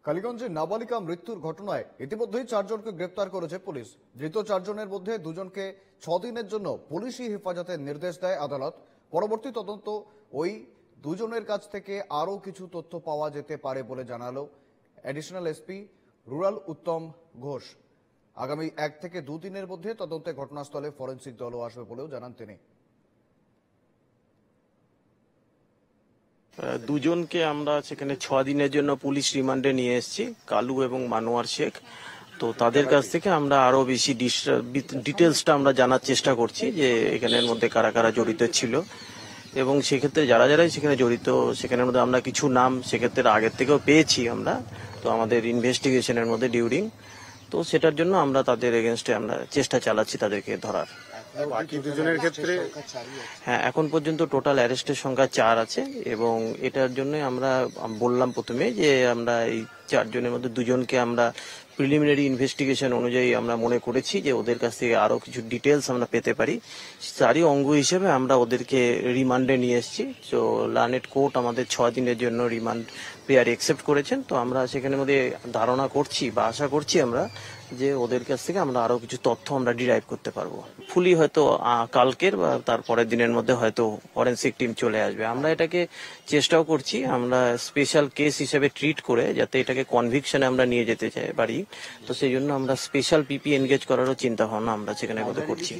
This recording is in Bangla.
কালীগঞ্জে নাবালিকা মৃত্যুর ঘটনায় ইতিমধ্যেই 4 জনকে গ্রেপ্তার করেছে পুলিশ। ধৃত 4 জনের মধ্যে 2 জনকে 6 দিনের জন্য পুলিশি হেফাজতের নির্দেশ দেয় আদালত। পরবর্তী তদন্ত ওই 2 জনের কাছ থেকে আরও কিছু তথ্য পাওয়া যেতে পারে বলে জানালো অ্যাডিশনাল এসপি রুরাল উত্তম ঘোষ। আগামী 1 থেকে 2 দিনের মধ্যে তদন্তে ঘটনাস্থলে ফরেনসিক দলও আসবে বলেও জানান তিনি। দুজনকে আমরা সেখানে 6 দিনের জন্য পুলিশ রিমান্ডে নিয়ে এসেছি, কালু এবং মানোয়ার শেখ। তো তাদের কাছ থেকে আমরা আরো বেশি ডিটেলসটা আমরা জানার চেষ্টা করছি যে এখানের মধ্যে কারা কারা জড়িত ছিল, এবং সেক্ষেত্রে যারাই সেখানে জড়িত সেখানের মধ্যে আমরা কিছু নাম সেক্ষেত্রে আগের থেকেও পেয়েছি আমরা। তো আমাদের ইনভেস্টিগেশনের মধ্যে ডিউরিং, তো সেটার জন্য আমরা তাদের এগেনস্টে আমরা চেষ্টা চালাচ্ছি তাদেরকে ধরার। বাকি দুজনের ক্ষেত্রে হ্যাঁ, এখন পর্যন্ত টোটাল অ্যারেস্টের সংখ্যা 4 আছে, এবং এটার জন্য আমরা বললাম প্রথমে যে আমরা এই 4 জনের মধ্যে 2 জনকে আমরা প্রিলিমিনারি ইনভেস্টিগেশন অনুযায়ী আমরা মনে করেছি যে ওদের কাছ থেকে আরো কিছু ডিটেলস আমরা পেতে পারি। তারই অঙ্গ হিসেবে আমরা ওদেরকে রিমান্ডে নিয়ে এসেছি। তো লার্নেড কোর্ট আমাদের 6 দিনের জন্য রিমান্ড প্রেয়ার অ্যাকসেপ্ট করেছেন। তো আমরা সেখানের মধ্যে ধারণা করছি বা আশা করছি আমরা যে ওদের কাছ থেকে আমরা আরো কিছু তথ্য আমরা ডিরাইভ করতে পারবো। ফুলি হয়তো কালকের বা তারপরের দিনের মধ্যে হয়তো ফরেনসিক টিম চলে আসবে। আমরা এটাকে চেষ্টাও করছি আমরা স্পেশাল কেস হিসেবে ট্রিট করে যাতে এটাকে কনভিকশনে আমরা নিয়ে যেতে পারি। তো সেই জন্য আমরা স্পেশাল পিপি এনগেজ করারও চিন্তা ভাবনা আমরা সেখানে করছি।